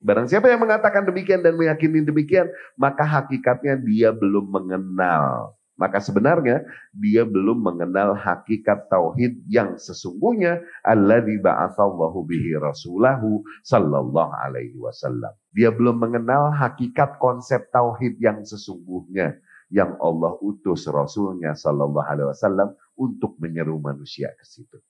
Barang siapa yang mengatakan demikian dan meyakini demikian, maka hakikatnya dia belum mengenal. Maka sebenarnya dia belum mengenal hakikat tauhid yang sesungguhnya, alladzi ba'atsallahu bihi rasulahu sallallahu alaihi wasallam. Dia belum mengenal hakikat konsep tauhid yang sesungguhnya yang Allah utus Rasulnya sallallahu alaihi wasallam untuk menyeru manusia ke situ.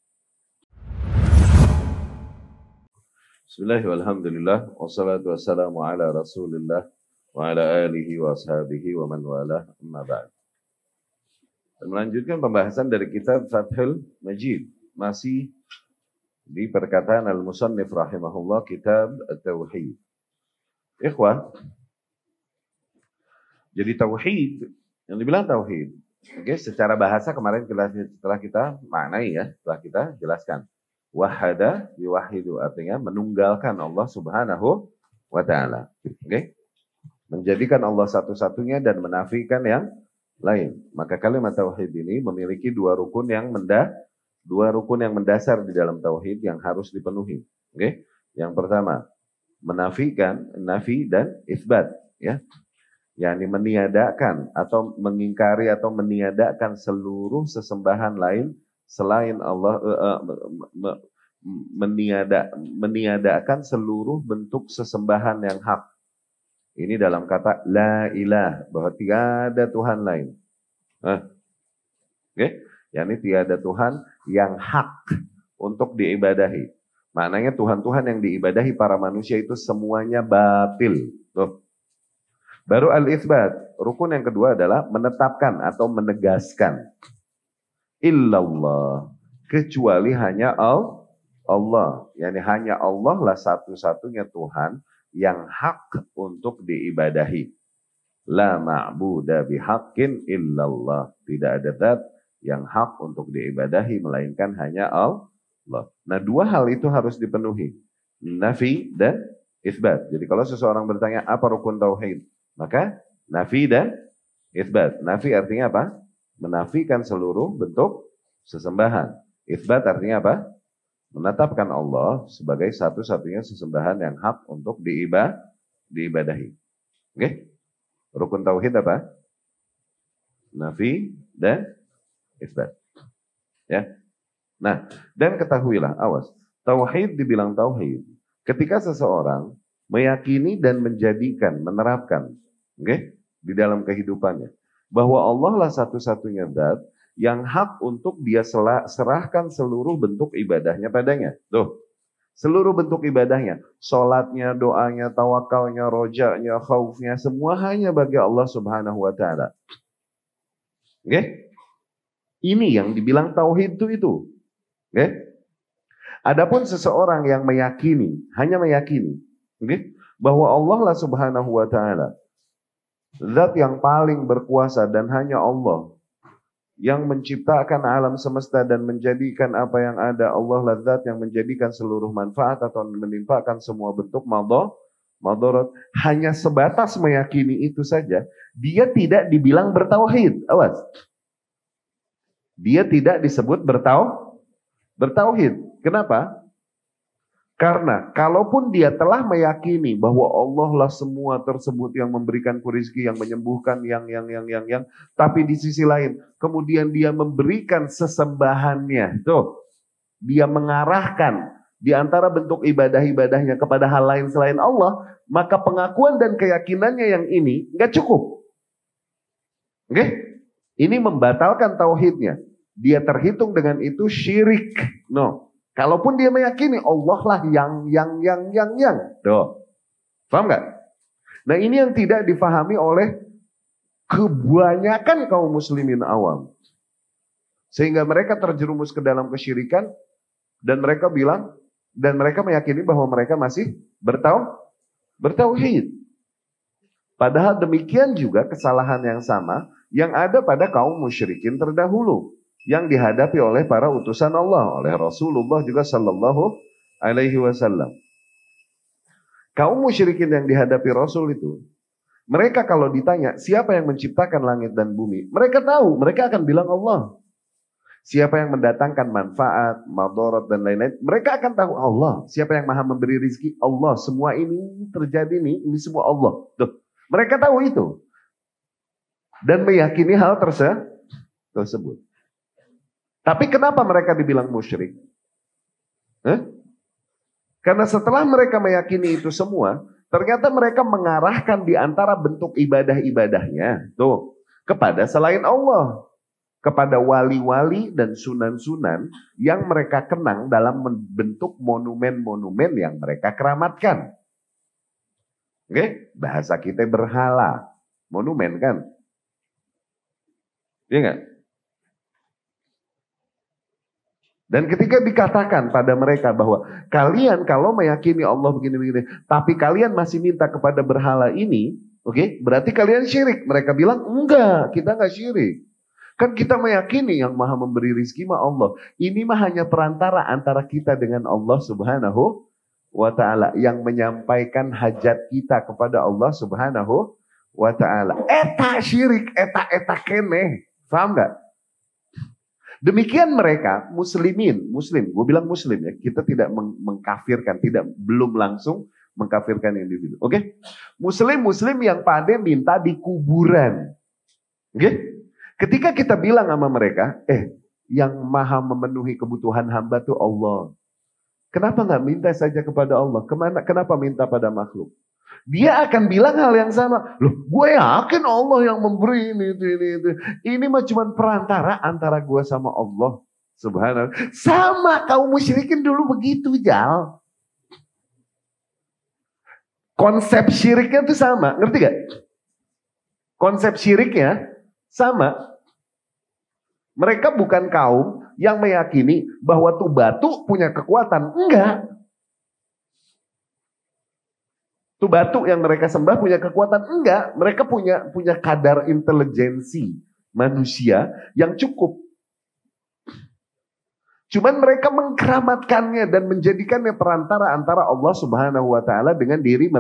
Bismillahirrahmanirrahim, alhamdulillah, wassalatu wassalamu ala rasulillah wa ala alihi wa ashabihi wa man walah, amma ba'd. Dan melanjutkan pembahasan dari kitab Fathul Majid, masih di perkataan al-musannif rahimahullah, kitab At-Tauhid. Ikhwah, jadi tauhid, yang dibilang tauhid, oke, secara bahasa kemarin setelah kita maknai ya, setelah kita jelaskan. Wahada yuwahidu, artinya menunggalkan Allah subhanahu wa ta'ala. Oke? Menjadikan Allah satu-satunya dan menafikan yang lain. Maka kalimat tauhid ini memiliki dua rukun yang mendasar di dalam tauhid yang harus dipenuhi. Oke? Yang pertama, menafikan, nafi dan isbat, ya. yakni meniadakan atau mengingkari atau meniadakan seluruh sesembahan lain selain Allah, meniadakan seluruh bentuk sesembahan yang hak. Ini dalam kata la ilah, bahwa tiada Tuhan lain. yakni tiada Tuhan yang hak untuk diibadahi. Maknanya Tuhan-Tuhan yang diibadahi para manusia itu semuanya batil. Tuh. Baru al-itsbat, rukun yang kedua adalah menetapkan atau menegaskan. Illallah, kecuali hanya Allah. Yani hanya Allah lah satu-satunya Tuhan yang hak untuk diibadahi. La ma'buda bihaqqin illallah. Tidak ada zat yang hak untuk diibadahi melainkan hanya Allah. Nah, dua hal itu harus dipenuhi. Nafi dan isbat. Jadi kalau seseorang bertanya apa rukun tauhid, maka nafi dan isbat. Nafi artinya apa? Menafikan seluruh bentuk sesembahan. Isbat artinya apa? Menetapkan Allah sebagai satu-satunya sesembahan yang hak untuk diibadahi. Oke? Rukun tauhid apa? Nafi dan isbat. Ya. Nah, dan ketahuilah, awas, tauhid dibilang tauhid ketika seseorang meyakini dan menjadikan, menerapkan, di dalam kehidupannya, bahwa Allah lah satu-satunya zat yang hak untuk dia serahkan seluruh bentuk ibadahnya padanya. Tuh, seluruh bentuk ibadahnya, sholatnya, doanya, tawakalnya, rojaknya, khaufnya, semua hanya bagi Allah subhanahu wa ta'ala. Ini yang dibilang tauhid itu. Adapun seseorang yang meyakini, hanya meyakini, bahwa Allah lah subhanahu wa ta'ala zat yang paling berkuasa dan hanya Allah yang menciptakan alam semesta dan menjadikan apa yang ada. Allah lah zat yang menjadikan seluruh manfaat atau menimpakan semua bentuk madarat. Hanya sebatas meyakini itu saja, dia tidak dibilang bertauhid. Awas. Dia tidak disebut bertauhid. Kenapa? Karena kalaupun dia telah meyakini bahwa Allah lah semua tersebut yang memberikan rezeki, yang menyembuhkan, yang, tapi di sisi lain, kemudian dia memberikan sesembahannya, tuh, dia mengarahkan di antara bentuk ibadah-ibadahnya kepada hal lain selain Allah, maka pengakuan dan keyakinannya yang ini nggak cukup. Ini membatalkan tauhidnya. Dia terhitung dengan itu syirik. No. Kalaupun dia meyakini Allah lah yang. Tuh. Paham nggak? Nah, ini yang tidak difahami oleh kebanyakan kaum muslimin awam. Sehingga mereka terjerumus ke dalam kesyirikan dan mereka bilang, dan mereka meyakini bahwa mereka masih bertauhid. Padahal demikian juga kesalahan yang sama yang ada pada kaum musyrikin terdahulu, yang dihadapi oleh para utusan Allah, oleh Rasulullah juga sallallahu alaihi wasallam. Kaum musyrikin yang dihadapi Rasul itu, mereka kalau ditanya siapa yang menciptakan langit dan bumi, mereka tahu, mereka akan bilang Allah. Siapa yang mendatangkan manfaat, madarat dan lain-lain, mereka akan tahu Allah. Siapa yang maha memberi rizki? Allah. Semua ini terjadi nih, ini semua Allah. Tuh. Mereka tahu itu. Dan meyakini hal tersebut. Tapi kenapa mereka dibilang musyrik? Karena setelah mereka meyakini itu semua, ternyata mereka mengarahkan di antara bentuk ibadah-ibadahnya tuh kepada selain Allah. Kepada wali-wali dan sunan-sunan yang mereka kenang dalam bentuk monumen-monumen yang mereka keramatkan. Oke, bahasa kita berhala, monumen kan? Iya nggak? Dan ketika dikatakan pada mereka bahwa kalian kalau meyakini Allah begini-begini, tapi kalian masih minta kepada berhala ini, oke, berarti kalian syirik. Mereka bilang, enggak, kita enggak syirik. Kan kita meyakini yang maha memberi rizki mah Allah. Ini mah hanya perantara antara kita dengan Allah subhanahu wa ta'ala. Yang menyampaikan hajat kita kepada Allah subhanahu wa ta'ala. Eta syirik, eta keneh. Paham gak? Demikian mereka muslim, gue bilang muslim ya. Kita tidak mengkafirkan, belum langsung mengkafirkan individu. Oke? Muslim yang pada minta di kuburan. Oke? Ketika kita bilang sama mereka, yang maha memenuhi kebutuhan hamba tuh Allah. Kenapa nggak minta saja kepada Allah? Kenapa minta pada makhluk? Dia akan bilang hal yang sama. Loh, gue yakin Allah yang memberi ini, itu. Ini mah cuma perantara antara gue sama Allah. Subhanallah. Sama kaum musyrikin dulu begitu, Jal. Konsep syiriknya tuh sama, ngerti gak? Konsep syiriknya sama. Mereka bukan kaum yang meyakini bahwa tuh batu punya kekuatan. Enggak. Tuh batu yang mereka sembah punya kekuatan. Enggak. Mereka punya kadar intelijensi manusia yang cukup. Cuman mereka mengkeramatkannya dan menjadikannya perantara antara Allah subhanahu wa ta'ala dengan diri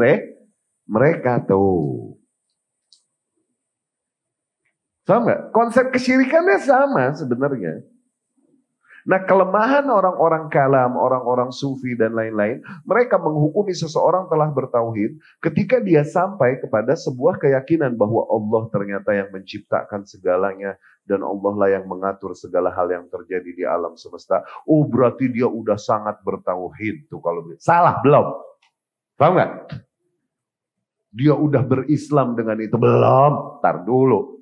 mereka tuh. Sama, konsep kesyirikannya sama sebenarnya. Nah, kelemahan orang-orang kalam, orang-orang sufi dan lain-lain, mereka menghukumi seseorang telah bertauhid ketika dia sampai kepada sebuah keyakinan bahwa Allah ternyata yang menciptakan segalanya dan Allah lah yang mengatur segala hal yang terjadi di alam semesta. Oh, berarti dia udah sangat bertauhid tuh kalau begitu. Salah, belum. Paham nggak? Dia udah berislam dengan itu, belum. Tar dulu.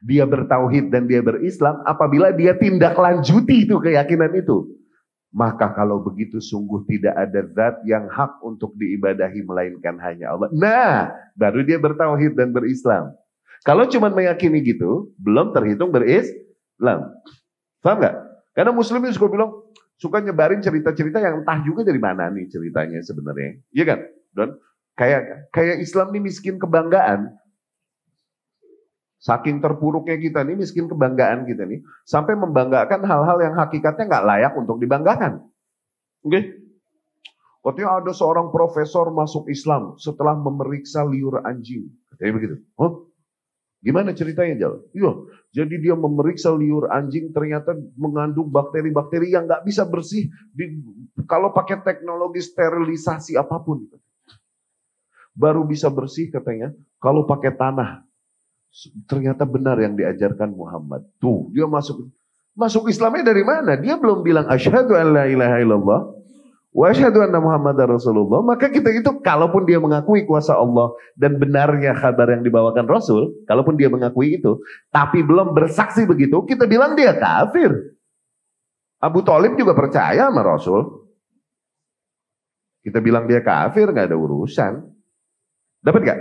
Dia bertauhid dan dia berislam apabila dia tindak lanjuti itu keyakinan itu. Maka kalau begitu sungguh tidak ada zat yang hak untuk diibadahi melainkan hanya Allah. Nah, baru dia bertauhid dan berislam. Kalau cuma meyakini gitu, belum terhitung berislam. Paham nggak? Karena muslimin suka bilang, suka nyebarin cerita-cerita yang entah juga dari mana nih ceritanya sebenarnya. Iya kan? Dan kayak Islam ini miskin kebanggaan. Saking terpuruknya kita nih, miskin kebanggaan kita nih, sampai membanggakan hal-hal yang hakikatnya nggak layak untuk dibanggakan. Oke? Katanya ada seorang profesor masuk Islam setelah memeriksa liur anjing. Katanya begitu. Hah? Gimana ceritanya, Jal? Iya, jadi dia memeriksa liur anjing ternyata mengandung bakteri-bakteri yang nggak bisa bersih kalau pakai teknologi sterilisasi apapun. Baru bisa bersih katanya kalau pakai tanah. Ternyata benar yang diajarkan Muhammad. Tuh, dia masuk Islamnya dari mana? Dia belum bilang asyhadu an la ilaha illallah wa asyhadu anna Muhammadar Rasulullah. Maka kita itu kalaupun dia mengakui kuasa Allah dan benarnya kabar yang dibawakan Rasul, kalaupun dia mengakui itu, tapi belum bersaksi begitu, kita bilang dia kafir. Abu Thalib juga percaya sama Rasul. Kita bilang dia kafir, nggak ada urusan. Dapat gak?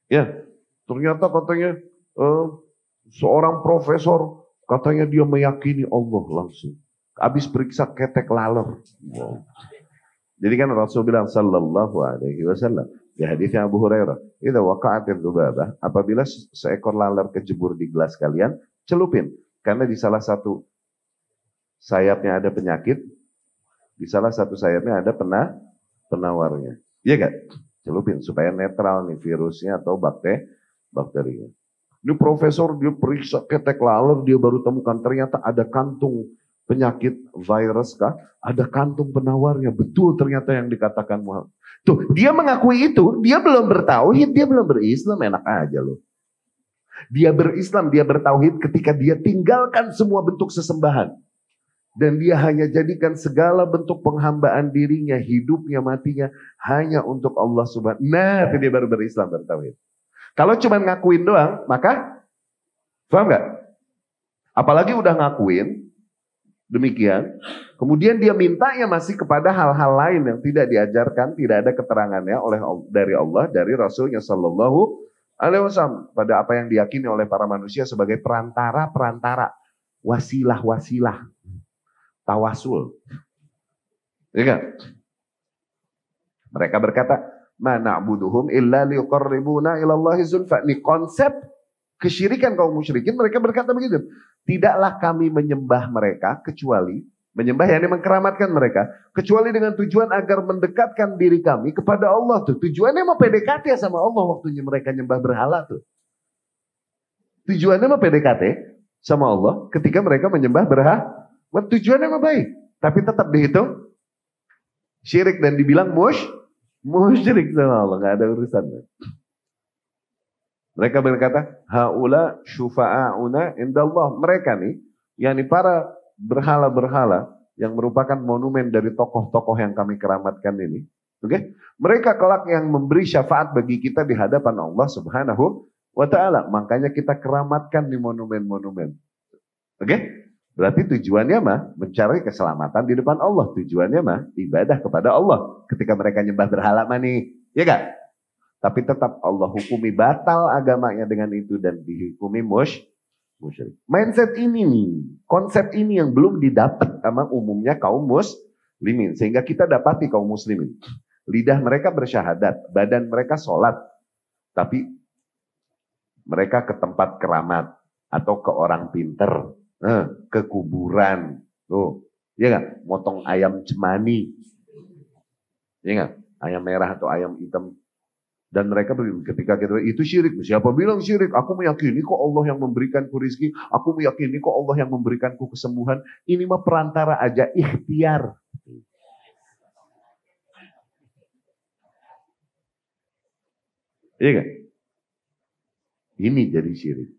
Ya, ternyata katanya seorang profesor katanya dia meyakini Allah langsung. Habis periksa ketek laler. Wow. Jadi kan Rasul bilang sallallahu alaihi wasallam di hadisnya Abu Hurairah, "Idza waqa'atil dzubabah", apabila seekor laler kejebur di gelas kalian, celupin. Karena di salah satu sayapnya ada penyakit, di salah satu sayapnya ada penawarnya. Iya gak? Celupin supaya netral nih virusnya atau bakterinya. Ini profesor dia periksa ketek laler, dia baru temukan ternyata ada kantung penyakit virus kah? Ada kantung penawarnya. Betul ternyata yang dikatakan Muhammad. Tuh, dia mengakui itu, dia belum bertauhid, dia belum berislam, enak aja loh. Dia berislam, dia bertauhid ketika dia tinggalkan semua bentuk sesembahan. Dan dia hanya jadikan segala bentuk penghambaan dirinya, hidupnya, matinya hanya untuk Allah Subhanahu. Nah, itu dia baru berislam, bertauhid. Kalau cuma ngakuin doang, maka paham nggak? Apalagi udah ngakuin demikian, kemudian dia mintanya masih kepada hal-hal lain yang tidak diajarkan, tidak ada keterangannya dari Allah, dari Rasulnya Sallallahu Alaihi Wasallam, pada apa yang diyakini oleh para manusia sebagai perantara, wasilah, tawasul. Ya kan? Mereka berkata, ma na'buduhum illa liqarribuna ilallahi zulfa. Ini konsep kesyirikan kaum musyrikin. Mereka berkata begitu. Tidaklah kami menyembah mereka kecuali, menyembah yakni mengkeramatkan mereka, kecuali dengan tujuan agar mendekatkan diri kami kepada Allah. Tuh tujuannya mau PDKT sama Allah waktunya mereka nyembah berhala tuh. Tujuannya mau PDKT sama Allah ketika mereka menyembah berhala. Tujuannya mah baik, tapi tetap dihitung syirik dan dibilang musyrik sama Allah, nggak ada urusan. Mereka berkata, haula syufa'auna indallah. Mereka nih, yakni para berhala-berhala yang merupakan monumen dari tokoh-tokoh yang kami keramatkan ini. Oke? Mereka kelak yang memberi syafaat bagi kita di hadapan Allah Subhanahu wa taala. Makanya kita keramatkan di monumen-monumen. Oke? Berarti tujuannya mah mencari keselamatan di depan Allah. Tujuannya mah ibadah kepada Allah. Ketika mereka nyembah berhala mah nih, ya gak? Tapi tetap Allah hukumi batal agamanya dengan itu dan dihukumi musyrik. Mindset ini nih, konsep ini yang belum didapat sama umumnya kaum muslimin. Sehingga kita dapati kaum muslimin. Lidah mereka bersyahadat, badan mereka sholat. Tapi mereka ke tempat keramat atau ke orang pinter. Ke kuburan, loh, ya nggak? Motong ayam cemani, ya nggak? Ayam merah atau ayam hitam. Dan mereka ketika kita itu syirik. Siapa bilang syirik? Aku meyakini kok Allah yang memberikanku rizki. Aku meyakini kok Allah yang memberikanku kesembuhan. Ini mah perantara aja, ikhtiar. Iya nggak? Ini jadi syirik.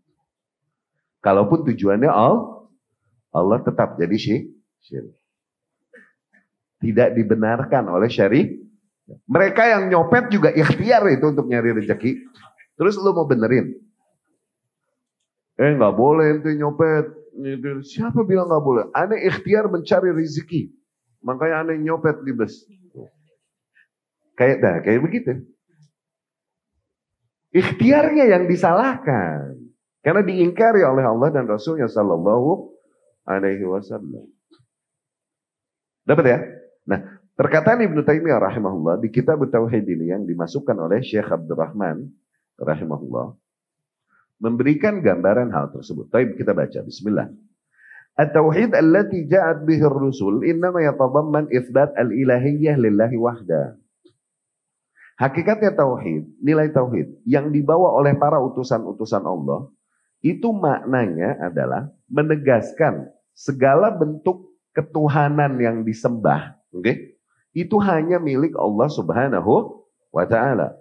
Kalaupun tujuannya Allah tetap jadi syirik. Tidak dibenarkan oleh syariat. Mereka yang nyopet juga ikhtiar itu untuk nyari rezeki. Terus lu mau benerin? Nggak boleh ente nyopet. Siapa bilang nggak boleh? Ane ikhtiar mencari rezeki. Makanya ane nyopet di bus. Kayak begitu. Ikhtiarnya yang disalahkan. Karena diingkari oleh Allah dan Rasulnya Sallallahu Alaihi Wasallam. Dapat ya? Nah, perkataan Ibnu Taimiyah rahimahullah di kitab Tauhid ini yang dimasukkan oleh Syekh Abdurrahman rahimahullah memberikan gambaran hal tersebut. Baik, kita baca. Bismillah. At-tauhid allati ja'at bihi ar-rusul innama yatadamman itsbat al-ilahiyyah lillahi wahda. Hakikatnya tauhid, nilai tauhid yang dibawa oleh para utusan-utusan Allah itu maknanya adalah menegaskan segala bentuk ketuhanan yang disembah, okay? Itu hanya milik Allah Subhanahu wa taala.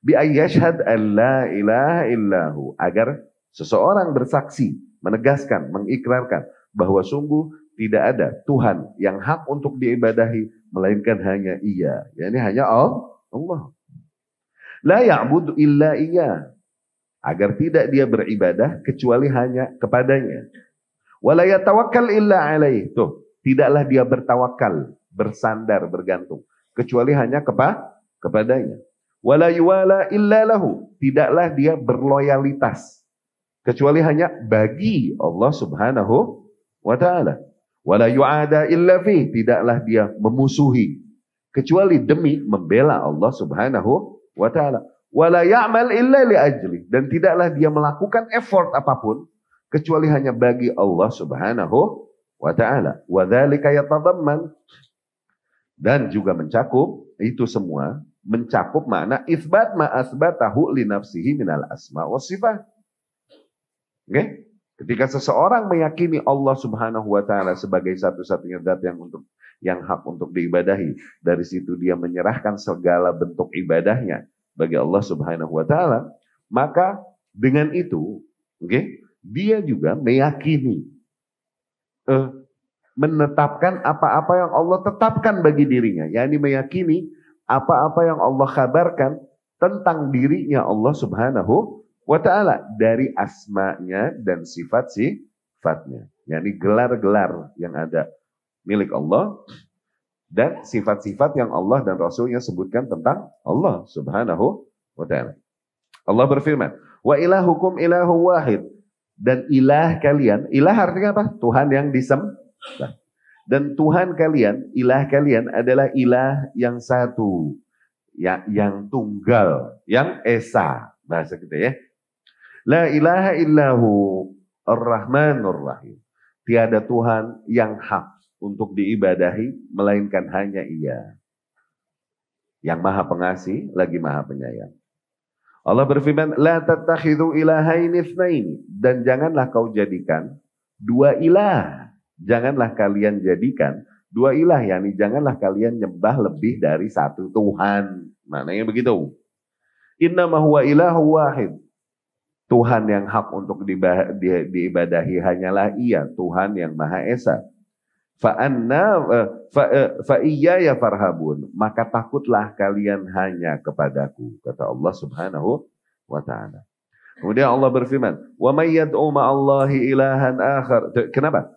Bi ayyashhad an la ilaha illahu, agar seseorang bersaksi, menegaskan, mengikrarkan bahwa sungguh tidak ada Tuhan yang hak untuk diibadahi melainkan hanya Ia, yakni hanya Allah. La ya'budu illa Iya, agar tidak dia beribadah kecuali hanya kepadanya. Wala yatawakkal illa alaih. Tuh, tidaklah dia bertawakal, bersandar, bergantung kecuali hanya kepadanya. Wala yuwala illa lahu. Tidaklah dia berloyalitas kecuali hanya bagi Allah Subhanahu wa taala. Wala yu'ada illa fi. Tidaklah dia memusuhi kecuali demi membela Allah Subhanahu wa taala. Wala ya'mal illa li ajli, dan tidaklah dia melakukan effort apapun kecuali hanya bagi Allah Subhanahu wa taala. Wa dzalika yatadamman, dan juga mencakup itu semua, mencakup makna itsbat ma asbatahu li nafsihi minal asma was sifat. Oke? Ketika seseorang meyakini Allah Subhanahu wa taala sebagai satu-satunya zat yang hak untuk diibadahi, dari situ dia menyerahkan segala bentuk ibadahnya bagi Allah Subhanahu wa taala, maka dengan itu, oke, dia juga meyakini menetapkan apa-apa yang Allah tetapkan bagi dirinya, yakni meyakini apa-apa yang Allah kabarkan tentang dirinya Allah Subhanahu wa ta'ala dari asma'nya dan sifat-sifatnya. Yani gelar-gelar yang ada milik Allah dan sifat-sifat yang Allah dan Rasulnya sebutkan tentang Allah Subhanahu wa ta'ala. Allah berfirman, wa ilahukum ilahu wahid. Dan ilah kalian, ilah artinya apa? Tuhan yang disembah. Dan Tuhan kalian, ilah kalian adalah ilah yang satu, yang tunggal, yang esa. Bahasa kita ya. La ilaha illahu ar-Rahmanur Rahim. Tiada Tuhan yang hak untuk diibadahi, melainkan hanya Ia. Yang maha pengasih, lagi maha penyayang. Allah berfirman, la tattakhidhu ilahaini itsnaini. Dan janganlah kau jadikan dua ilah. Janganlah kalian jadikan dua ilah, yakni janganlah kalian nyembah lebih dari satu Tuhan. Maknanya begitu. Innama huwa ilahu wahid. Tuhan yang hak untuk diibadahi hanyalah Ia, Tuhan yang Maha Esa. Fa iyaya farhabun, maka takutlah kalian hanya kepadaku, kata Allah Subhanahu wa taala. Kemudian Allah berfirman, wa may yad'u ma'allahi ilahan akhar. Kenapa?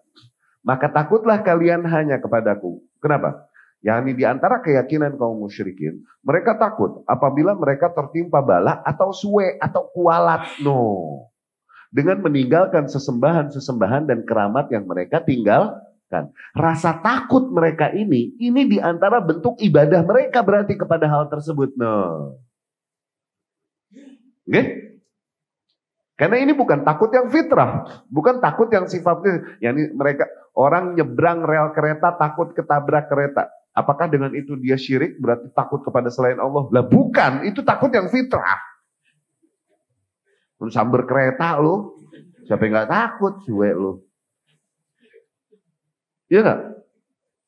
Maka takutlah kalian hanya kepadaku. Kenapa? Yakni di antara keyakinan kaum musyrikin, mereka takut apabila mereka tertimpa bala atau suwe atau kualat. No. Dengan meninggalkan sesembahan-sesembahan dan keramat yang mereka tinggalkan. Rasa takut mereka ini di antara bentuk ibadah mereka berarti kepada hal tersebut. No. Oke? Karena ini bukan takut yang fitrah, bukan takut yang sifatnya, yakni mereka orang nyebrang rel kereta takut ketabrak kereta. Apakah dengan itu dia syirik berarti takut kepada selain Allah? Lah bukan, itu takut yang fitrah. Sambar kereta lo, siapa yang nggak takut suwe lo? Iya nggak?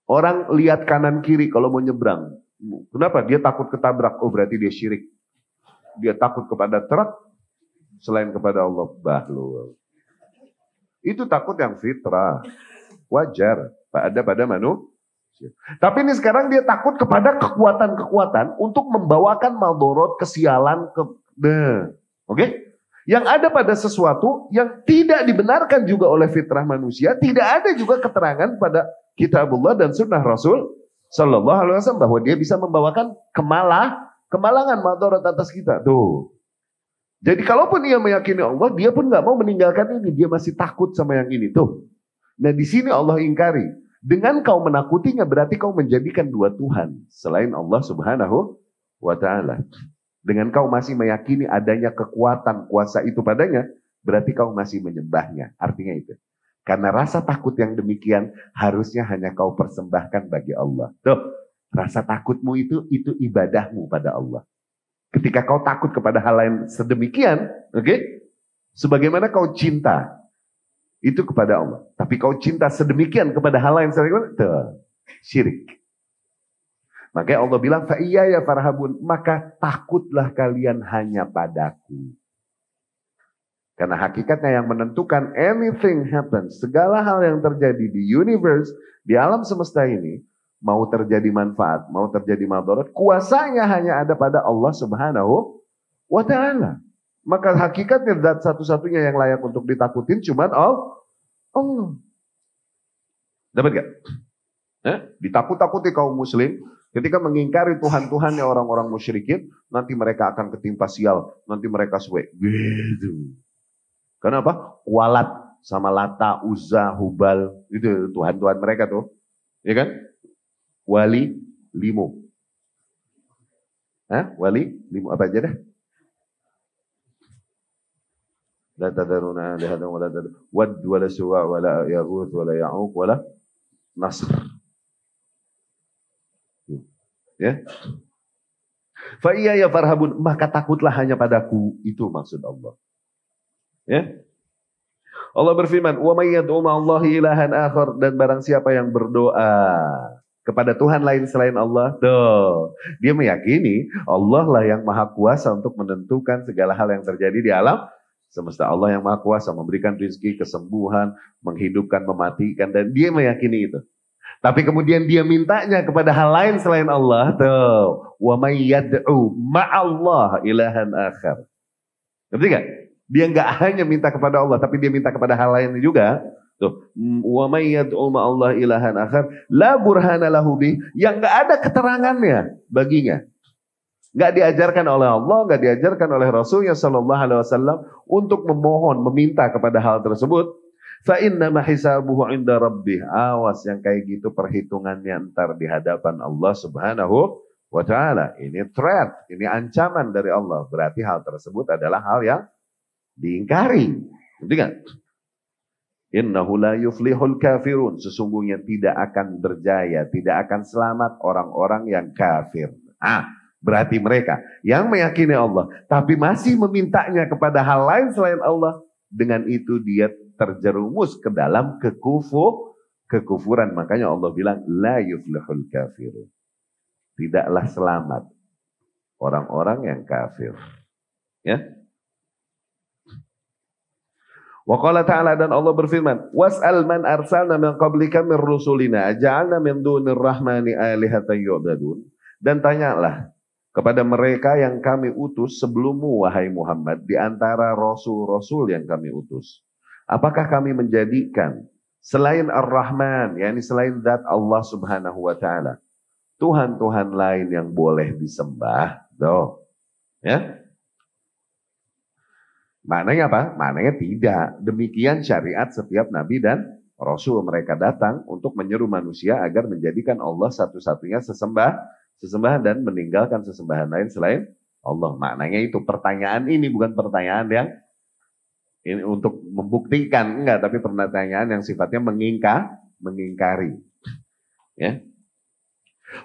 Orang lihat kanan kiri kalau mau nyebrang. Kenapa? Dia takut ketabrak. Oh berarti dia syirik. Dia takut kepada truk selain kepada Allah. Bahlul. Itu takut yang fitrah. Wajar. Ada pada manusia. Tapi ini sekarang dia takut kepada kekuatan-kekuatan untuk membawakan maldorot, kesialan. Oke? Yang ada pada sesuatu yang tidak dibenarkan juga oleh fitrah manusia, tidak ada juga keterangan pada kitabullah dan sunnah Rasul Sallallahu Alaihi Wasallam bahwa dia bisa membawakan kemalangan madarat atas kita. Tuh. Jadi kalaupun dia meyakini Allah, dia pun nggak mau meninggalkan ini, dia masih takut sama yang ini. Tuh. Nah di sini Allah ingkari, dengan kau menakutinya berarti kau menjadikan dua Tuhan selain Allah Subhanahu wa Ta'ala. Dengan kau masih meyakini adanya kekuatan kuasa itu padanya, berarti kau masih menyembahnya. Artinya itu. Karena rasa takut yang demikian harusnya hanya kau persembahkan bagi Allah. Tuh, rasa takutmu itu ibadahmu pada Allah. Ketika kau takut kepada hal lain sedemikian, oke? Sebagaimana kau cinta itu kepada Allah. Tapi kau cinta sedemikian kepada hal lain sedemikian, tuh, syirik. Makanya Allah bilang, fa iyaya farhabun, maka takutlah kalian hanya padaku. Karena hakikatnya yang menentukan anything happens, segala hal yang terjadi di universe, di alam semesta ini, mau terjadi manfaat, mau terjadi madarat, kuasanya hanya ada pada Allah Subhanahu wa Ta'ala. Maka hakikatnya zat satu-satunya yang layak untuk ditakutin cuman Allah. Dapat gak? Ditakut-takuti kaum muslim. Ketika mengingkari Tuhan-Tuhannya orang-orang musyrikin, nanti mereka akan ketimpa sial, nanti mereka suwe. Gitu. Kenapa? Kualat sama Lata, Uzza, Hubal, itu Tuhan-Tuhan mereka tuh. Ya kan? Wali, Limo. Wali, Limo apa aja dah? La tadaruna lihadan wa la tadaruna. Wad wa la suwa wa la yaghut wa la ya'uq wa la nasr. Ya. Fa iyaya farhabun, maka takutlah hanya padaku, itu maksud Allah. Ya. Allah berfirman, "Wa may yad'u ma'allahi ilahan akhar," dan barang siapa yang berdoa kepada Tuhan lain selain Allah, tuh, dia meyakini Allah lah yang maha kuasa untuk menentukan segala hal yang terjadi di alam semesta. Allah yang maha kuasa memberikan rezeki, kesembuhan, menghidupkan, mematikan, dan dia meyakini itu. Tapi kemudian dia mintanya kepada hal lain selain Allah, tuh, "Wa may yad'u ma'allah ilahan akhar." Ngerti gak? Dia nggak hanya minta kepada Allah, tapi dia minta kepada hal lain juga. Tuh, wa may yad'u ma'allah ilahan akhar la burhana lahu bih, yang nggak ada keterangannya baginya. Nggak diajarkan oleh Allah, nggak diajarkan oleh Rasulnya sallallahu alaihi wasallam untuk memohon, meminta kepada hal tersebut. Fa inna ma hisabuhu 'inda rabbih. Awas yang kayak gitu perhitungannya ntar di hadapan Allah Subhanahu wa taala. Ini threat, ini ancaman dari Allah. Berarti hal tersebut adalah hal yang diingkari. Ngerti gak? Innahu la yuflihul kafirun. Sesungguhnya tidak akan berjaya, tidak akan selamat orang-orang yang kafir. Berarti mereka yang meyakini Allah, tapi masih memintanya kepada hal lain selain Allah. Dengan itu dia terjerumus ke dalam kekufuran. Makanya Allah bilang, la yuflihul kafirun. Tidaklah selamat orang-orang yang kafir. Ya. Wa qala ta'ala, dan Allah berfirman, was'al man arsalna min qablika min rusulina aja'alna min dunir rahmani alihatan yu'badun. Dan tanyalah kepada mereka yang kami utus sebelummu wahai Muhammad, di antara rasul-rasul yang kami utus, apakah kami menjadikan selain Ar-Rahman, yakni selain zat Allah Subhanahu wa taala, Tuhan-Tuhan lain yang boleh disembah? Tuh. Ya. Maknanya apa? Maknanya tidak. Demikian syariat setiap nabi dan rasul. Mereka datang untuk menyeru manusia agar menjadikan Allah satu-satunya sesembahan dan meninggalkan sesembahan lain selain Allah. Maknanya itu. Pertanyaan ini bukan pertanyaan yang ini untuk membuktikan, enggak, tapi pertanyaan yang sifatnya mengingkari. Ya.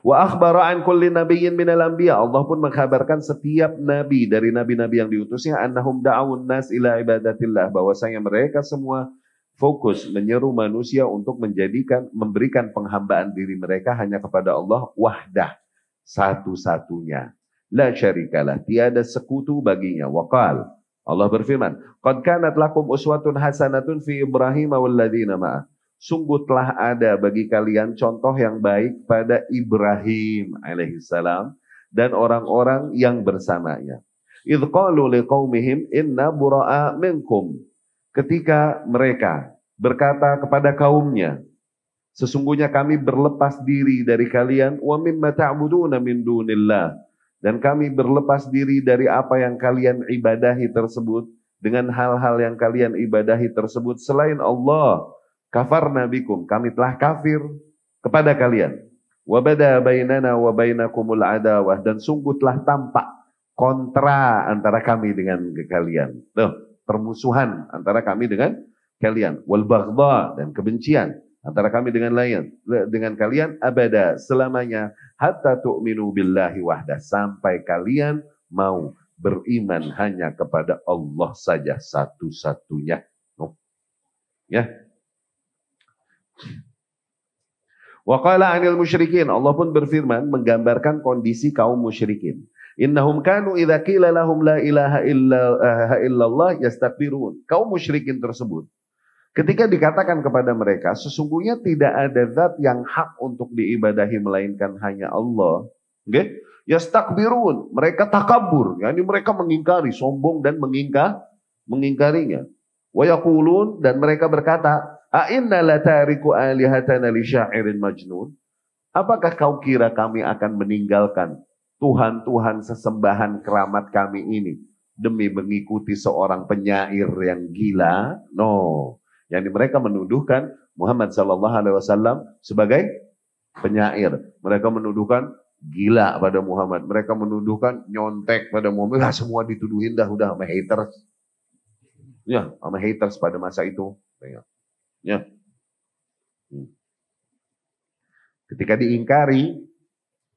Wa akhbara an kulli nabiyyin minal anbiya. Allah pun mengkabarkan setiap nabi dari nabi-nabi yang diutusnya, annahum da'awun nas ila ibadatillah, bahwasanya mereka semua fokus menyeru manusia untuk memberikan penghambaan diri mereka hanya kepada Allah wahdah, satu-satunya. La syarikalah, tiada sekutu baginya. Waqal, Allah berfirman, qad kanat lakum uswatun hasanatun fi Ibrahim walladzina ma'ah. Sungguh telah ada bagi kalian contoh yang baik pada Ibrahim alaihissalam dan orang-orang yang bersamanya. Idh qalu liqaumihim inna bura'a minkum. Ketika mereka berkata kepada kaumnya, sesungguhnya kami berlepas diri dari kalian, wa mimma ta'buduna min dunillah, dan kami berlepas diri dari apa yang kalian ibadahi tersebut, dengan hal-hal yang kalian ibadahi tersebut selain Allah. Kafarna bikum, kami telah kafir kepada kalian. Wa bada bainana wa bainakumul adawah, dan sungguh telah tampak kontra antara kami dengan kalian. Tuh, permusuhan antara kami dengan kalian. Wal baghdha, dan kebencian antara kami dengan kalian abada, selamanya, hatta tu'minu billahi wahdah, sampai kalian mau beriman hanya kepada Allah saja satu-satunya. Ya. Wa qala 'anil musyrikin, Allah pun berfirman menggambarkan kondisi kaum musyrikin. Innahum kanu idza qila lahum la ilaha illallah yastakbirun. Kaum musyrikin tersebut ketika dikatakan kepada mereka sesungguhnya tidak ada zat yang hak untuk diibadahi melainkan hanya Allah, okay? Yastakbirun, mereka takabur, yakni mereka mengingkari, sombong dan mengingkarinya. Wa yaqulun, dan mereka berkata, a'inna latariku alihatana li syairin majnun. Apakah kau kira kami akan meninggalkan Tuhan-Tuhan sesembahan keramat kami ini demi mengikuti seorang penyair yang gila? No. Yang mereka menuduhkan Muhammad SAW sebagai penyair. Mereka menuduhkan gila pada Muhammad. Mereka menuduhkan nyontek pada Muhammad. Semua dituduhin udah sama haters. Ya, sama haters pada masa itu. Ya. Ketika diingkari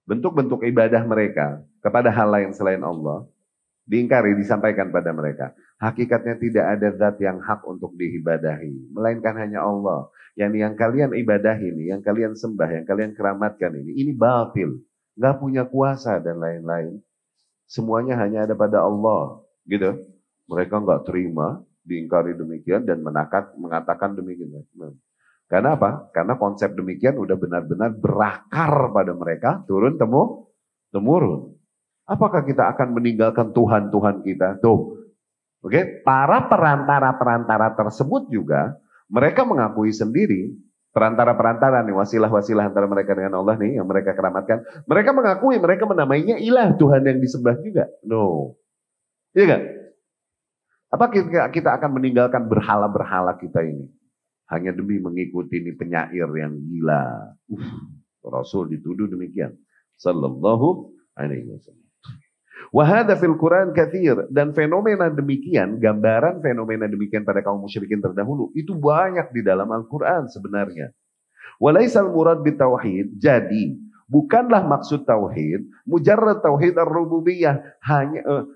bentuk-bentuk ibadah mereka kepada hal lain selain Allah, diingkari, disampaikan pada mereka. Hakikatnya tidak ada zat yang hak untuk diibadahi, melainkan hanya Allah. Yang kalian ibadahi ini, yang kalian sembah, yang kalian keramatkan ini batil. Nggak punya kuasa dan lain-lain. Semuanya hanya ada pada Allah. Gitu. Mereka nggak terima, diingkari demikian dan mengatakan demikian. Karena apa? Karena konsep demikian udah benar-benar berakar pada mereka, turun temurun. Apakah kita akan meninggalkan Tuhan-Tuhan kita? Tuh. Oke, para perantara-perantara tersebut juga mereka mengakui sendiri perantara-perantara nih, wasilah-wasilah antara mereka dengan Allah nih yang mereka keramatkan. Mereka mengakui, mereka menamainya ilah, Tuhan yang disembah juga. No. Iya kan? Apa kita akan meninggalkan berhala-berhala kita ini hanya demi mengikuti ini penyair yang gila? Rasul dituduh demikian. Sallallahu alaihi wasallam. Wahada fil Quran kathir, dan fenomena demikian, gambaran fenomena demikian pada kaum musyrikin terdahulu itu banyak di dalam Al-Quran sebenarnya. Walaisal murad bitauhid, jadi bukanlah maksud tauhid mujarrad tauhid ar-rububiyah,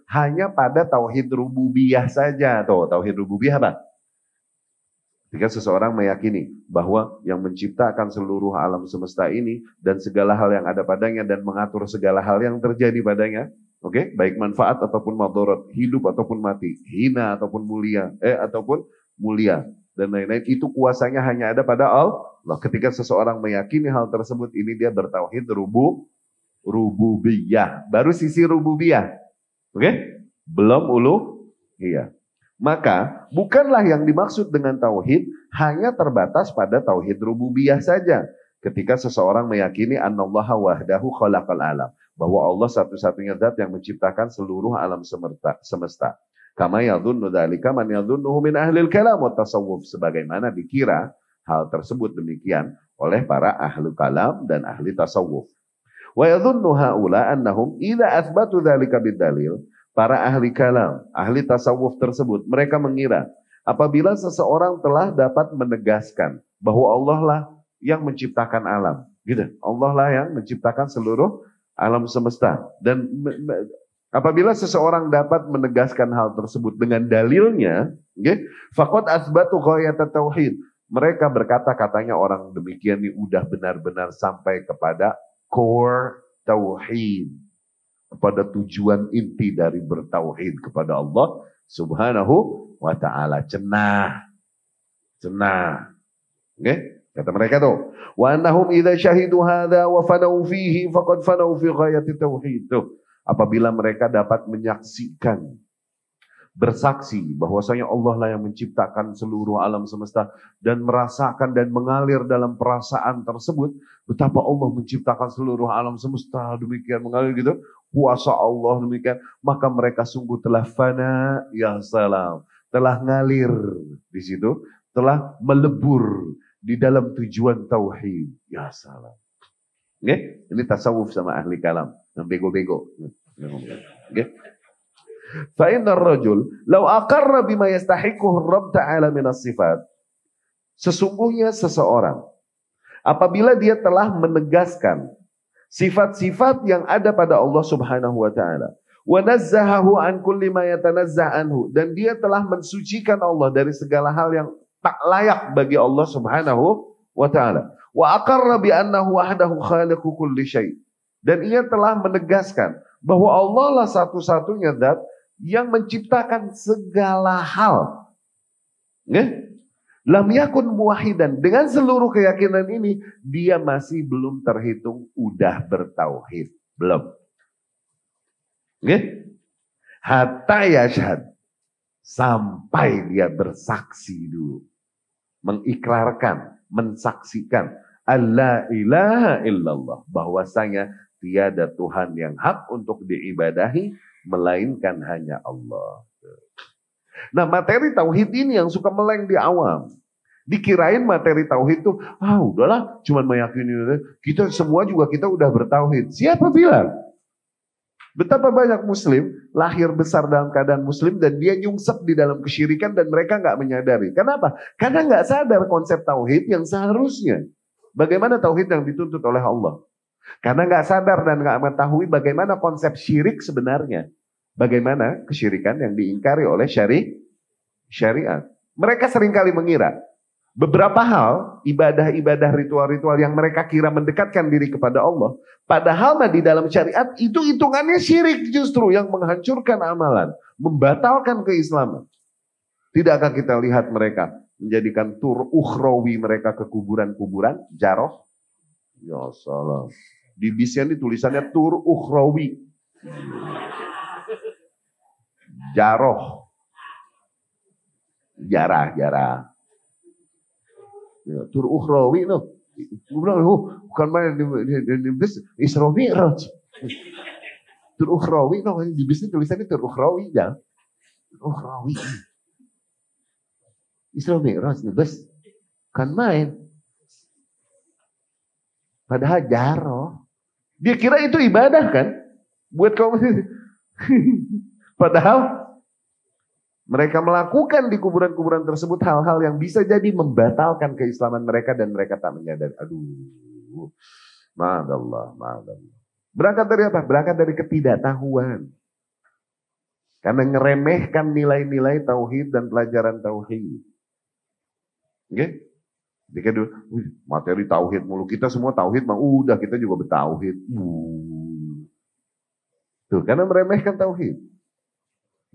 hanya pada tauhid rububiyah saja. Tuh, tauhid rububiyah apa? Ketika seseorang meyakini bahwa yang menciptakan seluruh alam semesta ini dan segala hal yang ada padanya dan mengatur segala hal yang terjadi padanya, oke, baik manfaat ataupun madarat, hidup ataupun mati, hina ataupun mulia dan lain-lain, itu kuasanya hanya ada pada Allah. Ketika seseorang meyakini hal tersebut, ini dia bertauhid rububiyah. Baru sisi rububiyah. Oke? Belum uluhiyah. Maka bukanlah yang dimaksud dengan tauhid hanya terbatas pada tauhid rububiyah saja. Ketika seseorang meyakini annallaha wahdahu khalaqal alam, bahwa Allah satu-satunya zat yang menciptakan seluruh alam semesta. Kama yadhunnu dzalika man yadhunnuhu min ahlil kalam wa tasawuf, sebagaimana dikira hal tersebut demikian oleh para ahli kalam dan ahli tasawuf. Wa yadhunnu haula annahum idza athbatu dzalika bidalil, para ahli kalam, ahli tasawuf tersebut, mereka mengira apabila seseorang telah dapat menegaskan bahwa Allah lah yang menciptakan alam, gitu. Allah lah yang menciptakan seluruh alam semesta. Dan apabila seseorang dapat menegaskan hal tersebut dengan dalilnya, faqad asbatu ghayat tauhid. Mereka berkata, katanya orang demikian ini udah benar-benar sampai kepada core tauhid, kepada tujuan inti dari bertauhid kepada Allah Subhanahu wa ta'ala. Cenah. Kata mereka tuh, wa annahum idza syahidu hadza wa fanau fihi faqad fanau fi ghayati tauhid. Tuh, apabila mereka dapat menyaksikan, bersaksi bahwasanya Allah lah yang menciptakan seluruh alam semesta dan merasakan dan mengalir dalam perasaan tersebut betapa Allah menciptakan seluruh alam semesta demikian mengalir gitu, kuasa Allah demikian, maka mereka sungguh telah fana, ya salam, telah ngalir di situ, telah melebur di dalam tujuan tauhid, ya salam. Ini tasawuf sama ahli kalam yang bego-bego. Fa innar rajul law aqarra bima yastahiquhu Rabb ta'ala minas sifat. Sesungguhnya seseorang apabila dia telah menegaskan sifat-sifat yang ada pada Allah Subhanahu wa taala, wa nazzahahu an kulli ma yatanazzah anhu, dan dia telah mensucikan Allah dari segala hal yang tak layak bagi Allah Subhanahu wa taala, wa aqarra bi annahu wahdahu khaliqu kulli syai', dan ia telah menegaskan bahwa Allah lah satu-satunya zat yang menciptakan segala hal. Lam yakun muwahidan. Dengan seluruh keyakinan ini, dia masih belum terhitung udah bertauhid. Belum. Hatta yashhad. Sampai dia bersaksi dulu. Mengikrarkan, mensaksikan. Allah ilaha illallah. Bahwasanya tiada Tuhan yang hak untuk diibadahi melainkan hanya Allah. Nah, materi tauhid ini yang suka meleng di awam. Dikirain materi tauhid itu, udahlah, cuman meyakini. Kita semua juga kita udah bertauhid. Siapa bilang? Betapa banyak muslim lahir besar dalam keadaan muslim dan dia nyungsep di dalam kesyirikan dan mereka nggak menyadari. Kenapa? Karena nggak sadar konsep tauhid yang seharusnya. Bagaimana tauhid yang dituntut oleh Allah? Karena nggak sadar dan nggak mengetahui bagaimana konsep syirik sebenarnya. Bagaimana kesyirikan yang diingkari oleh syariat. Mereka seringkali mengira beberapa hal, ibadah-ibadah, ritual-ritual yang mereka kira mendekatkan diri kepada Allah. Padahal di dalam syariat itu hitungannya syirik justru yang menghancurkan amalan. Membatalkan keislaman. Tidakkah kita lihat mereka menjadikan tur ukhrawi mereka ke kuburan-kuburan, jaroh? Ya salam. Di bisnya ini tulisannya tur ukhrawi. Jaroh. Jarah. Ya, tur ukhrawi no. Gue bilang, bukan main di bis Isra Mi'raj. Tur ukhrawi no, di bisnya tulisannya tur ukhrawi ya. Ukhrawi. Isra Mi'raj nih bes. Kan main. Padahal jaroh. Dia kira itu ibadah kan? Buat kaum. Padahal mereka melakukan di kuburan-kuburan tersebut hal-hal yang bisa jadi membatalkan keislaman mereka dan mereka tak menyadari. Aduh. Ma'adallah. Berangkat dari apa? Berangkat dari ketidaktahuan. Karena ngeremehkan nilai-nilai tauhid dan pelajaran tauhid. Oke? Dikit dulu, materi tauhid mulu. Kita semua tauhid, udah kita juga bertauhid. Tuh, karena meremehkan tauhid.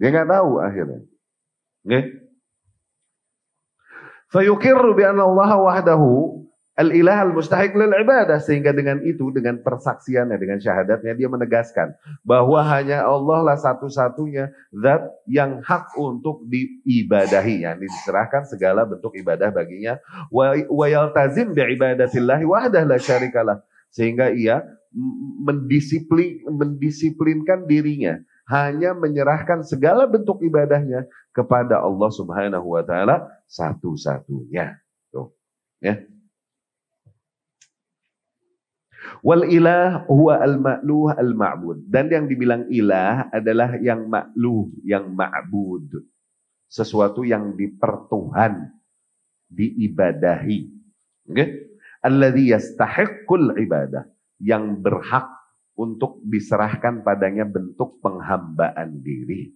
Dia nggak tahu akhirnya. Oke? Fayuqirru bi anna Allah wahdahu al-ilah al-mustahiq lil ibadah, sehingga dengan itu, dengan persaksiannya, dengan syahadatnya dia menegaskan bahwa hanya Allah lah satu-satunya zat yang hak untuk diibadahi, yang diserahkan segala bentuk ibadah baginya, wa yaltazim bi ibadatillahi wahdah la syarikalah, sehingga ia mendisiplinkan dirinya hanya menyerahkan segala bentuk ibadahnya kepada Allah Subhanahu wa taala satu-satunya. Tuh, ya. Wal ilah huwa al-ma'luh al-ma'bud. Dan yang dibilang ilah adalah yang ma'luh, yang ma'bud. Sesuatu yang dipertuhan, diibadahi. Okay? Alladhi yastahiqqul ibadah. Yang berhak untuk diserahkan padanya bentuk penghambaan diri.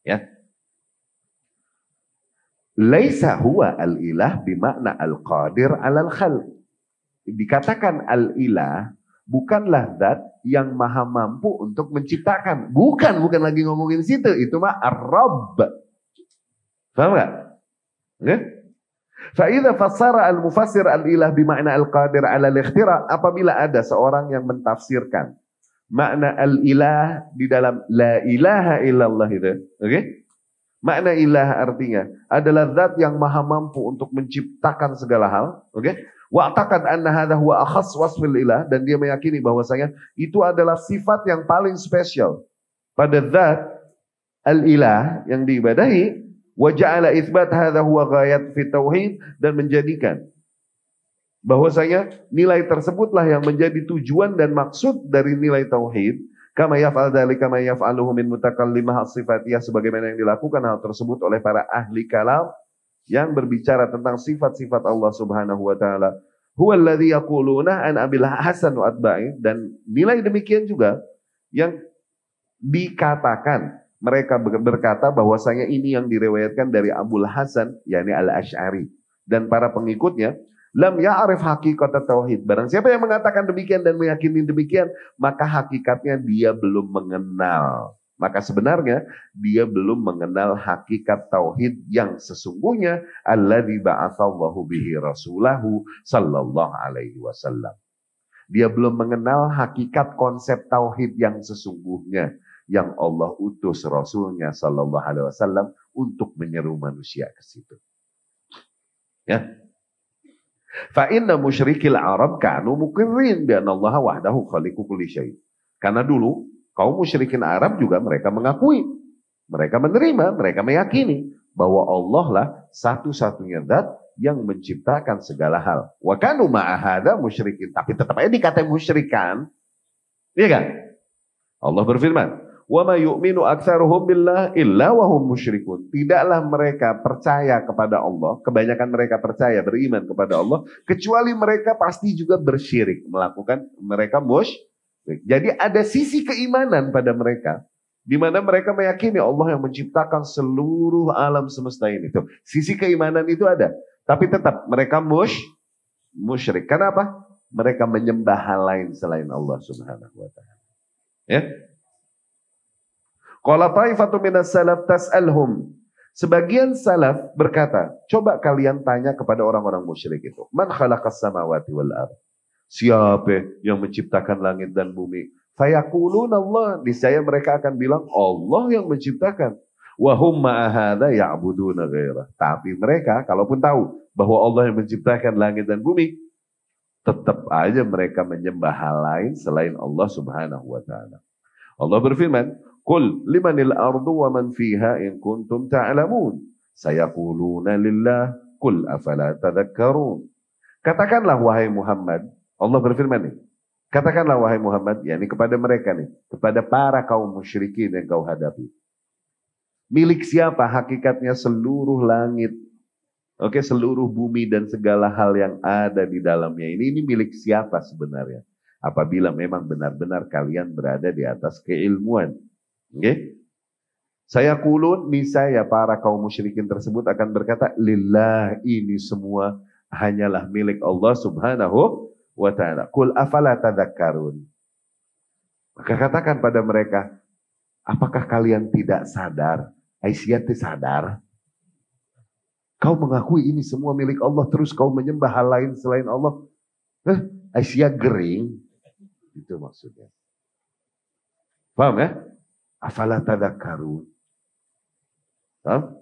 Ya. Laisa huwa al-ilah bimakna al-qadir alal khalq. Dikatakan al-ilah bukanlah zat yang maha mampu untuk menciptakan. Bukan lagi ngomongin situ. Itu mah ar-rabb. Faham gak? Okay? Fa'idha fassara al-mufassir al-ilah bimakna al-qadir ala al-ikhtira. Apabila ada seorang yang mentafsirkan makna al-ilah di dalam la ilaha illallah itu. Okay? Makna ilah artinya adalah zat yang maha mampu untuk menciptakan segala hal. Okay? Wa'taqad anna hadha huwa akhas wasfil ilah, dan dia meyakini bahwasanya itu adalah sifat yang paling spesial pada zat al-ilah yang diibadahi, wa ja'ala itsbat hadha huwa ghayat fi tauhid, dan menjadikan bahwasanya nilai tersebutlah yang menjadi tujuan dan maksud dari nilai tauhid, kama yaf'al dzalika ma yaf'aluhu min mutakallimah as-sifatiyah, sebagaimana yang dilakukan hal tersebut oleh para ahli kalam yang berbicara tentang sifat-sifat Allah Subhanahu wa taala. Huwa alladhi yaquluna an Abil Hasan wa atba'i, dan nilai demikian juga yang dikatakan, mereka berkata bahwasanya ini yang direwayatkan dari Abul Hasan, yakni Al-Asy'ari, dan para pengikutnya, lam ya'rif haqiqat tauhid. Barang siapa yang mengatakan demikian dan meyakini demikian, maka hakikatnya dia belum mengenal. Maka sebenarnya dia belum mengenal hakikat tauhid yang sesungguhnya, alladzi ba'atsallahu bihi rasulahu sallallahu alaihi wasallam. Dia belum mengenal hakikat konsep tauhid yang sesungguhnya yang Allah utus rasulnya sallallahu alaihi wasallam untuk menyeru manusia ke situ. Ya. Fa inna musyrikil Arab kanu muqirrin bi anna Allah wahdahu khaliqu kulli syai'. Karena dulu kaum musyrikin Arab juga mereka mengakui, mereka menerima, mereka meyakini bahwa Allah lah satu-satunya zat yang menciptakan segala hal. Wa kanu ma'ahada musyrikin, tapi tetap aja dikatain musyrikan. Iya kan? Allah berfirman, "Wa ma yu'minu aktsaruhum billah illa wa hum musyrikun." Tidaklah mereka percaya kepada Allah, kebanyakan mereka percaya beriman kepada Allah, kecuali mereka pasti juga bersyirik, melakukan mereka musyrik. Jadi ada sisi keimanan pada mereka, Di mana mereka meyakini Allah yang menciptakan seluruh alam semesta ini. Tuh, sisi keimanan itu ada. Tapi tetap mereka musyrik. Kenapa? Mereka menyembah hal lain selain Allah Subhanahu wa taala. Ya. Qala taifatu minas salaf tas'alhum. Sebagian salaf berkata, coba kalian tanya kepada orang-orang musyrik itu. Man khalaqas samawati wal ardh? Siapa yang menciptakan langit dan bumi? Fayaqulun Allah. Niscaya mereka akan bilang Allah yang menciptakan. Wa hum ma'a hadza ya'buduna ghairah. Tapi mereka kalaupun tahu bahwa Allah yang menciptakan langit dan bumi, tetap aja mereka menyembah hal lain selain Allah Subhanahu wa taala. Allah berfirman, "Qul limanil ardu wa man fiha in kuntum ta'lamun." Sayaquluna lillah, qul afala tadhakkarun. Katakanlah wahai Muhammad, Allah berfirman nih, katakanlah wahai Muhammad, yakni kepada mereka nih, kepada para kaum musyrikin yang kau hadapi. Milik siapa hakikatnya seluruh langit, oke, seluruh bumi dan segala hal yang ada di dalamnya ini milik siapa sebenarnya? Apabila memang benar-benar kalian berada di atas keilmuan. Oke? Saya kulun, niscaya para kaum musyrikin tersebut akan berkata, lillah, ini semua hanyalah milik Allah Subhanahu wa ta'ala. Qul afala tadhakkarun. Maka katakan pada mereka, apakah kalian tidak sadar? Aisyah sadar? Kau mengakui ini semua milik Allah, terus kau menyembah hal lain selain Allah. Aisyah gering. Itu maksudnya. Paham ya? Afala tadhakkarun. Paham?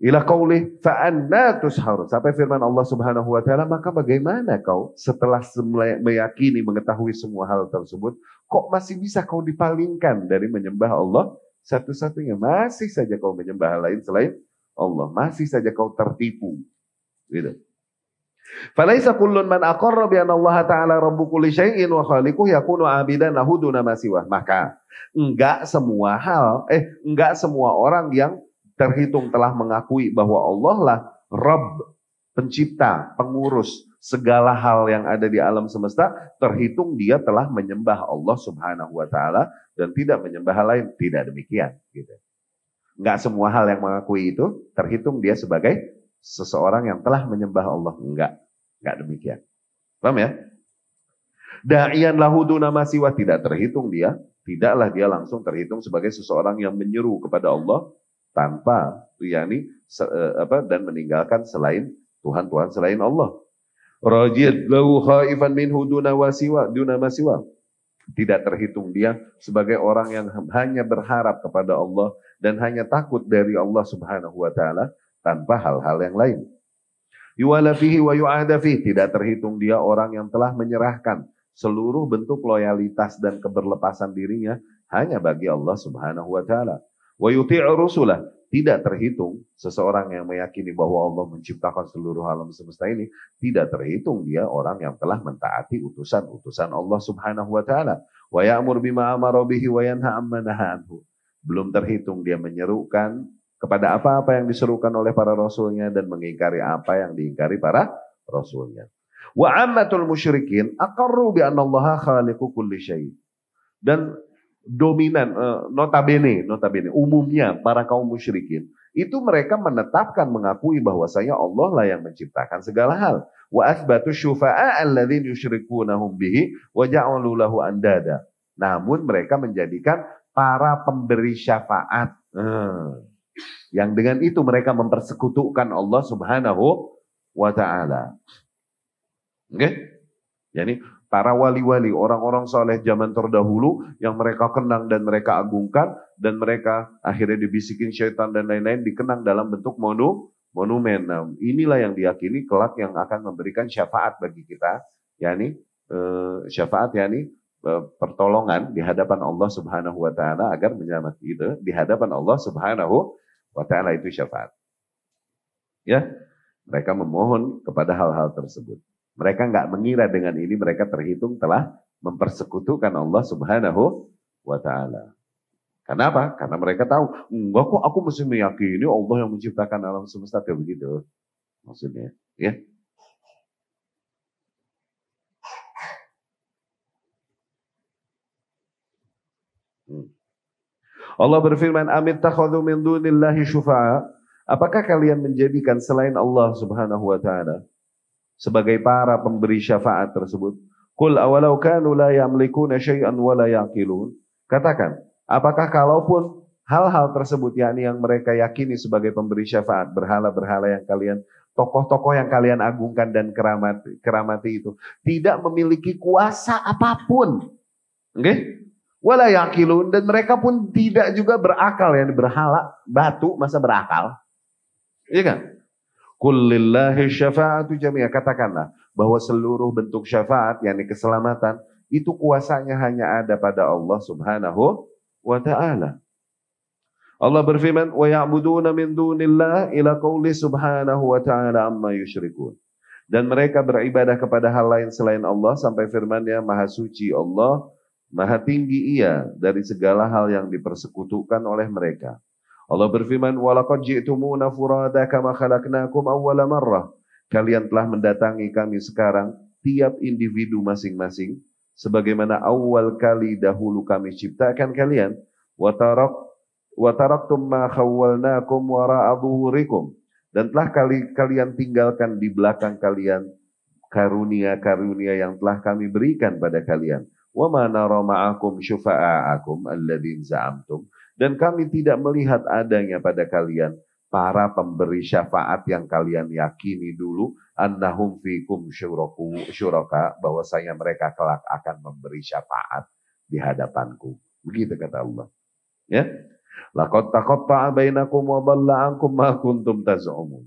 Ila qaulih fa'anna tushar. Sampai firman Allah Subhanahu wa taala, maka bagaimana kau setelah meyakini mengetahui semua hal tersebut, kok masih bisa kau dipalingkan dari menyembah Allah satu-satunya? Masih saja kau menyembah hal lain selain Allah, masih saja kau tertipu. Gitu. Falaisa kullun man aqarra bi anna Allah ta'ala rabbu kulli syai'in wa khaliquhu yakunu 'abidan lahu duna ma siwa. Maka enggak semua orang yang terhitung telah mengakui bahwa Allah lah Rabb, pencipta, pengurus segala hal yang ada di alam semesta, terhitung dia telah menyembah Allah Subhanahu wa taala dan tidak menyembah hal lain. Tidak demikian, gitu. Enggak semua hal yang mengakui itu terhitung dia sebagai seseorang yang telah menyembah Allah. Enggak demikian. Paham ya? Da'iyan lahu duna ma siwa, tidak terhitung dia, tidaklah dia langsung terhitung sebagai seseorang yang menyeru kepada Allah tanpa dan meninggalkan selain Tuhan selain Allah. Rajid lahu khaifan minhu duna ma siwa. Tidak terhitung dia sebagai orang yang hanya berharap kepada Allah dan hanya takut dari Allah Subhanahu wa taala tanpa hal-hal yang lain. Yuwala fihi wa yu'ada fihi. Tidak terhitung dia orang yang telah menyerahkan seluruh bentuk loyalitas dan keberlepasan dirinya hanya bagi Allah Subhanahu wa taala. Wa yuti'u rusulah. Tidak terhitung seseorang yang meyakini bahwa Allah menciptakan seluruh alam semesta ini, tidak terhitung dia orang yang telah mentaati utusan-utusan Allah Subhanahu wa taala. Wa ya'mur bima amara bihi wa yanha 'amma nahaa anhu. Belum terhitung dia menyerukan kepada apa-apa yang diserukan oleh para rasulnya dan mengingkari apa yang diingkari para rasulnya. Wa ammatul musyrikin aqarru bi anna Allaha khaliqu kulli syai'. Dan dominan, notabene umumnya para kaum musyrikin itu mereka menetapkan mengakui bahwasanya Allah lah yang menciptakan segala hal. Wa athbatu syufa'a alladzina yusyrikunahum bihi wa ja'alu lahu andada. Namun mereka menjadikan para pemberi syafaat yang dengan itu mereka mempersekutukan Allah Subhanahu wa taala. Oke? Jadi para wali-wali, orang-orang soleh zaman terdahulu yang mereka kenang dan mereka agungkan dan mereka akhirnya dibisikin syaitan dan lain-lain dikenang dalam bentuk monumen. Nah, inilah yang diyakini kelak yang akan memberikan syafaat bagi kita, yakni pertolongan di hadapan Allah Subhanahu wa taala agar menyelamatkan itu di hadapan Allah Subhanahu wa taala, itu syafaat. Ya, mereka memohon kepada hal-hal tersebut. Mereka nggak mengira dengan ini mereka terhitung telah mempersekutukan Allah Subhanahu wa taala. Kenapa? Karena mereka tahu, enggak kok aku mesti meyakini Allah yang menciptakan alam semesta, kayak begitu. Maksudnya, ya. Hmm. Allah berfirman, Amit takhadhu min dunillahi syufa'a. Apakah kalian menjadikan selain Allah subhanahu wa ta'ala sebagai para pemberi syafaat tersebut? Qul awalau kanu la yamlikuna syai'an wa la yaqilun. Katakan, apakah kalaupun hal-hal tersebut, yakni yang mereka yakini sebagai pemberi syafaat, berhala-berhala yang kalian, tokoh-tokoh yang kalian agungkan dan keramati itu, tidak memiliki kuasa apapun. Okay? Wala yaqilun, dan mereka pun tidak juga berakal, ya, berhala, batu masa berakal. Iya kan? Qul lillahi syafa'atu jami'ah. Katakanlah bahwa seluruh bentuk syafaat, yakni keselamatan, itu kuasanya hanya ada pada Allah subhanahu wa ta'ala. Allah berfirman, wa ya'buduna min dunillah ila qauli subhanahu wa ta'ala amma yusyrikun. Dan mereka beribadah kepada hal lain selain Allah sampai firman-Nya, Maha suci Allah, Maha tinggi Ia dari segala hal yang dipersekutukan oleh mereka. Allah berfirman, walaqad ji'tumuna furada kama khalaqnakum awwala marrah. Kalian telah mendatangi kami sekarang tiap individu masing-masing sebagaimana awal kali dahulu kami ciptakan kalian. Wa taraktum ma khawwalnakum wara'a dhuhurikum. Dan telah kalian tinggalkan di belakang kalian karunia-karunia yang telah kami berikan pada kalian. Wa ma nara ma'akum syufa'akum alladhin za'amtum. Dan kami tidak melihat adanya pada kalian para pemberi syafaat yang kalian yakini dulu, annahum fikum syuraka, bahwasanya mereka kelak akan memberi syafaat di hadapanku. Begitu kata Allah. Ya. Laqad taqatta'a bainakum wa dhalla 'ankum ma kuntum taz'umun.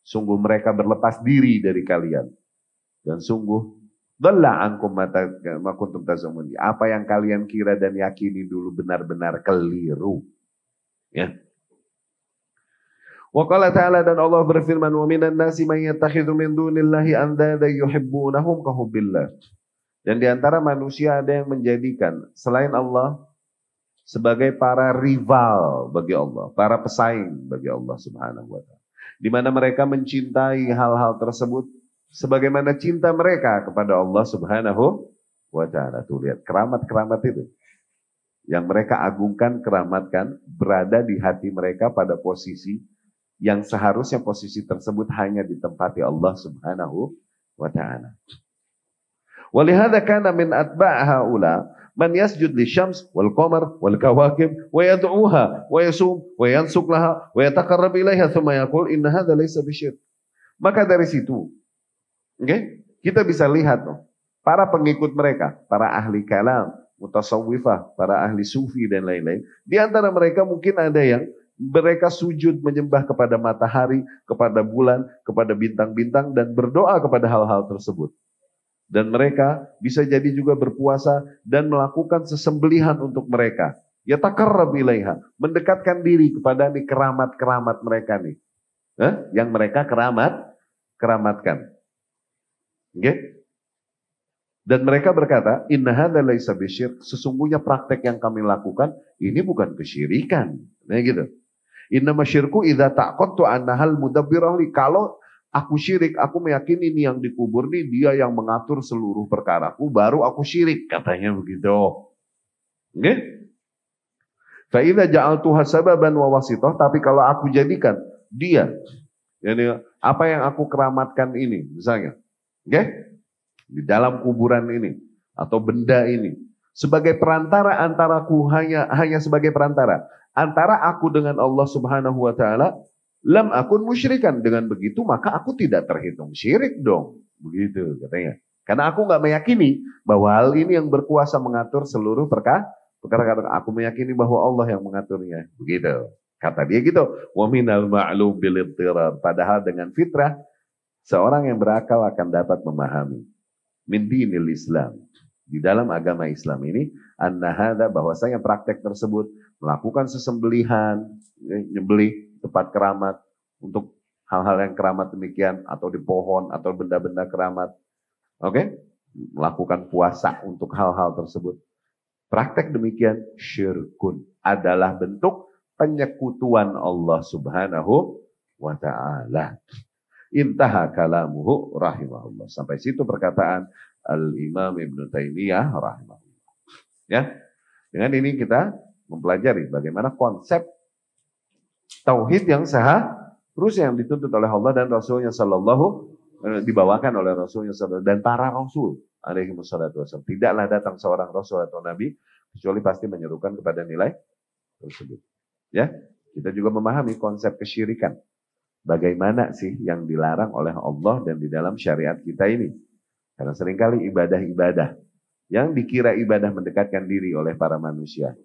Sungguh mereka berlepas diri dari kalian, dan sungguh dhalla 'ankum ma kuntum taz'umun. Apa yang kalian kira dan yakini dulu benar-benar keliru. Ya. Wa qala ta'ala, dan Allah berfirman, wa minan nasi man yattakhidhu min dunillahi andada yuhibbunahum ka hubbillah. Dan di antara manusia ada yang menjadikan selain Allah sebagai para rival bagi Allah, para pesaing bagi Allah subhanahu wa ta'ala. Di mana mereka mencintai hal-hal tersebut sebagaimana cinta mereka kepada Allah subhanahu wa ta'ala. Tuh lihat, keramat-keramat itu yang mereka agungkan, keramatkan, berada di hati mereka pada posisi yang seharusnya posisi tersebut hanya ditempati Allah subhanahu wa ta'ala. Walihada kana min atba' haula man yasjud li syams wal qamar wal kawakib wa yad'uha wa yasum wa yansuk laha wa yataqarrab ilaiha thumma yaqul inna hadza laysa bisyirk. Maka dari situ, kita bisa lihat para pengikut mereka, para ahli kalam, mutasawwifah, para ahli sufi dan lain-lain. Di antara mereka mungkin ada yang mereka sujud menyembah kepada matahari, kepada bulan, kepada bintang-bintang, dan berdoa kepada hal-hal tersebut. Dan mereka bisa jadi juga berpuasa dan melakukan sesembelihan untuk mereka. Yataqarrab ilaiha, mendekatkan diri kepada nih keramat-keramat mereka nih. Yang mereka keramatkan. Dan mereka berkata, inna hadza laisa bisyirk, sesungguhnya praktek yang kami lakukan ini bukan kesyirikan. Nah gitu. Inna masyirku idza taqattu annahal mudabbirah li. Kalau aku syirik, aku meyakini ini yang dikubur nih dia yang mengatur seluruh perkaraku, baru aku syirik, katanya begitu. Fa idza ja'altuha sababan wa wasithah, tapi kalau aku jadikan dia, yani apa yang aku keramatkan ini, misalnya, di dalam kuburan ini atau benda ini sebagai perantara antaraku, hanya sebagai perantara antara aku dengan Allah subhanahu wa ta'ala, lam akun musyrikan. Dengan begitu maka aku tidak terhitung syirik dong. Begitu katanya. Karena aku nggak meyakini bahwa hal ini yang berkuasa mengatur seluruh perkara. Aku meyakini bahwa Allah yang mengaturnya. Begitu. Kata dia gitu. Wa minal ma'lum bil ittirar. Padahal dengan fitrah seorang yang berakal akan dapat memahami. Min dinil Islam. Di dalam agama Islam ini, anna hadza, bahwasanya praktek tersebut melakukan sesembelihan, nyembelih tempat keramat untuk hal-hal yang keramat demikian, atau di pohon atau benda-benda keramat, melakukan puasa untuk hal-hal tersebut. Praktek demikian syirkun, adalah bentuk penyekutuan Allah subhanahu wa ta'ala. Intaha kalamuhu rahimahullah. Sampai situ perkataan Al-Imam Ibn Taymiyah rahimahullah. Ya. Dengan ini kita mempelajari bagaimana konsep tauhid yang terus yang dituntut oleh Allah dan Rasulnya Sallallahu dibawakan oleh Rasulnya Sallallahu dan para Rasul alaihi wassalatu wassalam. Tidaklah datang seorang Rasul atau Nabi kecuali pasti menyerukan kepada nilai tersebut. Ya, kita juga memahami konsep kesyirikan. Bagaimana sih yang dilarang oleh Allah dan di dalam syariat kita ini? Karena seringkali ibadah-ibadah yang dikira ibadah mendekatkan diri oleh para manusia,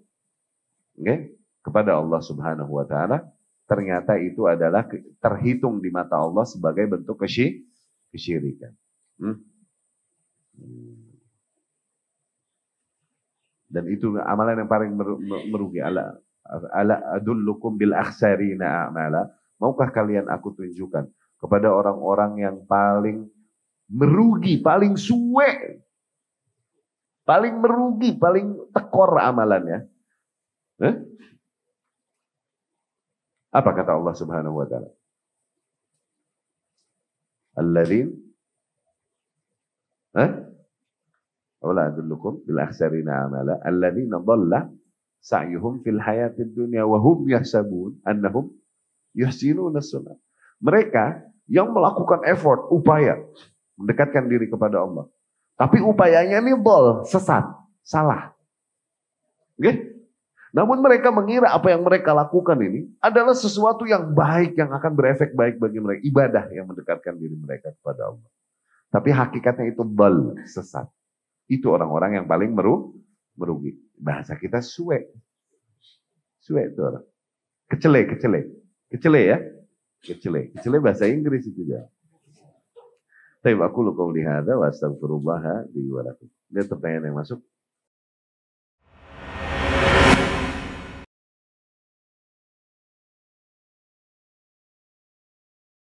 kepada Allah Subhanahu wa taala, ternyata itu adalah terhitung di mata Allah sebagai bentuk kesyirikan. Dan itu amalan yang paling merugi. Ala adullukum bil akhsarina a'mala. Maukah kalian aku tunjukkan kepada orang-orang yang paling merugi, paling suwe, paling merugi, paling tekor amalannya? Apa kata Allah Subhanahu wa taala? Alladzin Wala adullukum bil akhsarina amala alladzina dhalla sa'yuhum fil hayatid dunya wa hum yahsabun annahum yuhsinuna sunah. Mereka yang melakukan effort, upaya mendekatkan diri kepada Allah. Tapi upayanya ini sesat, salah. Okay? Namun mereka mengira apa yang mereka lakukan ini adalah sesuatu yang baik, yang akan berefek baik bagi mereka. Ibadah yang mendekatkan diri mereka kepada Allah. Tapi hakikatnya itu sesat. Itu orang-orang yang paling merugi. Bahasa kita suwe. Suwe itu orang. Kecele ya. Kecele bahasa Inggris itu ya. Tapi aku qauli hadza wa astaghfirullah li wa lakum. Ada pertanyaan yang masuk?